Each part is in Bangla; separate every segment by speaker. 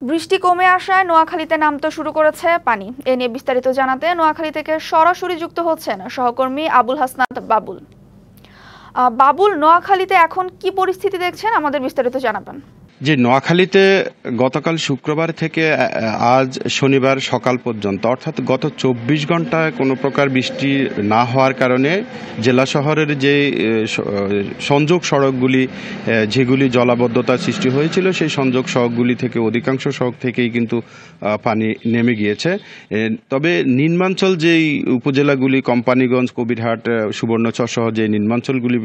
Speaker 1: বৃষ্টি কমে আসায় নোয়াখালীতে নামতে শুরু করেছে পানি। এ নিয়ে বিস্তারিত জানাতে নোয়াখালী থেকে সরাসরি যুক্ত হচ্ছেন সহকর্মী আবুল হাসনাত বাবুল। বাবুল, নোয়াখালীতে এখন কি পরিস্থিতি দেখছেন, আমাদের বিস্তারিত জানাবেন।
Speaker 2: যে নোয়াখালীতে গতকাল শুক্রবার থেকে আজ শনিবার সকাল পর্যন্ত অর্থাৎ গত ২৪ ঘন্টায় কোনো প্রকার বৃষ্টি না হওয়ার কারণে জেলা শহরের যে সংযোগ সড়কগুলি যেগুলি জলাবদ্ধতার সৃষ্টি হয়েছিল সেই সংযোগ সড়কগুলি থেকে অধিকাংশ সড়ক থেকেই কিন্তু পানি নেমে গিয়েছে। তবে নিম্নাঞ্চল যেই উপজেলাগুলি কোম্পানিগঞ্জ, কবিরহাট, সুবর্ণচর সহ যে নিম্নাঞ্চলগুলি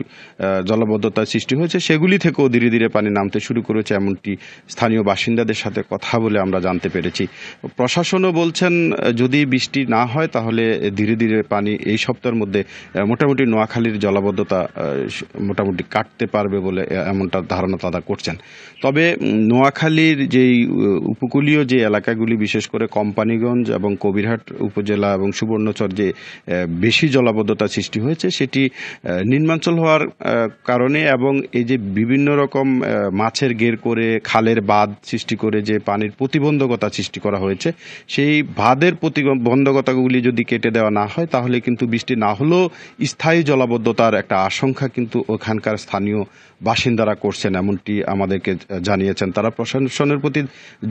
Speaker 2: জলাবদ্ধতার সৃষ্টি হয়েছে সেগুলি থেকেও ধীরে ধীরে পানি নামতে শুরু করেছে, এমনটি স্থানীয় বাসিন্দাদের সাথে কথা বলে আমরা জানতে পেরেছি। প্রশাসনও বলছেন যদি বৃষ্টি না হয় তাহলে ধীরে ধীরে পানি এই সপ্তাহের মধ্যে মোটামুটি নোয়াখালীর জলাবদ্ধতা মোটামুটি কাটতে পারবে বলে এমনটা ধারণা তারা করছেন। তবে নোয়াখালীর যেই উপকূলীয় যে এলাকাগুলি বিশেষ করে কোম্পানিগঞ্জ এবং কবিরহাট উপজেলা এবং সুবর্ণচর যে বেশি জলাবদ্ধতা সৃষ্টি হয়েছে সেটি নিম্নাঞ্চল হওয়ার কারণে এবং এই যে বিভিন্ন রকম মাছের গের করে খালের বাঁধ সৃষ্টি করে যে পানির প্রতিবন্ধকতা সৃষ্টি করা হয়েছে সেই বাঁধের প্রতিবন্ধকতাগুলি যদি কেটে দেওয়া না হয় তাহলে কিন্তু বৃষ্টি না হলেও স্থায়ী জলাবদ্ধতার একটা আশঙ্কা কিন্তু ওখানকার স্থানীয় বাসিন্দারা করছেন, এমনটি আমাদেরকে জানিয়েছেন। তারা প্রশাসনের প্রতি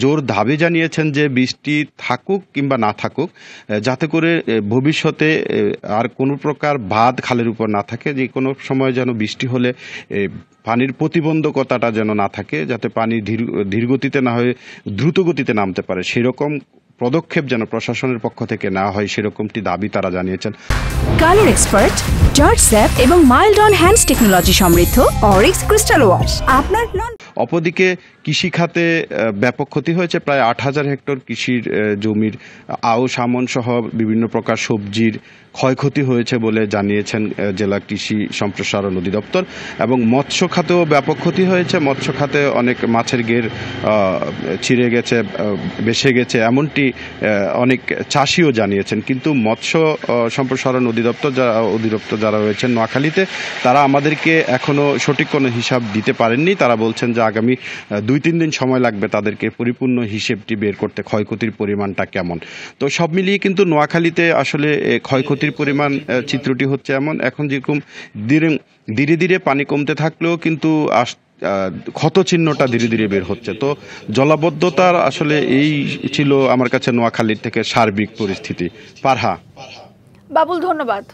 Speaker 2: জোর দাবি জানিয়েছেন যে বৃষ্টি থাকুক কিংবা না থাকুক যাতে করে ভবিষ্যতে আর কোনো প্রকার বাঁধ খালের উপর না থাকে, যে কোনো সময় যেন বৃষ্টি হলে পানির প্রতিবন্ধকতাটা যেন না থাকে, যাতে পানি ধীরগতিতে না হয়ে দ্রুত গতিতে নামতে পারে সেরকম পদক্ষেপ যেন প্রশাসনের পক্ষ থেকে নেওয়া হয় সেরকমটি দাবি তারা জানিয়েছেন।
Speaker 3: কালার এক্সপার্ট, জর্জ স্যাপ এবং মাইল্ড অন হ্যান্ডস টেকনোলজি সমৃদ্ধ অরিক্স ক্রিস্টাল ওয়াশ আপনার নন।
Speaker 2: অপরদিকে কৃষি খাতে ব্যাপক ক্ষতি হয়েছে। প্রায় ৮,০০০ হেক্টর কৃষির জমির আউশ আমন সহ বিভিন্ন প্রকার সবজির ক্ষয়ক্ষতি হয়েছে বলে জানিয়েছেন জেলা কৃষি সম্প্রসারণ অধিদপ্তর। এবং মৎস্য খাতেও ব্যাপক ক্ষতি হয়েছে। মৎস্য খাতে অনেক মাছের গের ছিঁড়ে গেছে, বেসে গেছে, এমনটি অনেক চাষিও জানিয়েছেন। কিন্তু মৎস্য সম্প্রসারণ অধিদপ্তর যারা রয়েছেন নোয়াখালীতে তারা আমাদেরকে এখনো সঠিক কোনো হিসাব দিতে পারেননি। তারা বলছেন যে আগামী ২-৩ দিন সময় লাগবে তাদেরকে পরিপূর্ণ হিসেবটি বের করতে, ক্ষয়ক্ষতির পরিমাণটা কেমন। তো সব মিলিয়ে কিন্তু নোয়াখালীতে আসলে ক্ষয়ক্ষতির পরিমাণ চিত্রটি হচ্ছে এমন, এখন যেরকম ধীরে ধীরে পানি কমতে থাকলেও কিন্তু ক্ষত চিহ্নটা ধীরে ধীরে বের হচ্ছে। তো জলাবদ্ধতার আসলে এই ছিল আমার কাছে নোয়াখালীর থেকে সার্বিক পরিস্থিতি। পারহা।
Speaker 1: বাবুল, ধন্যবাদ।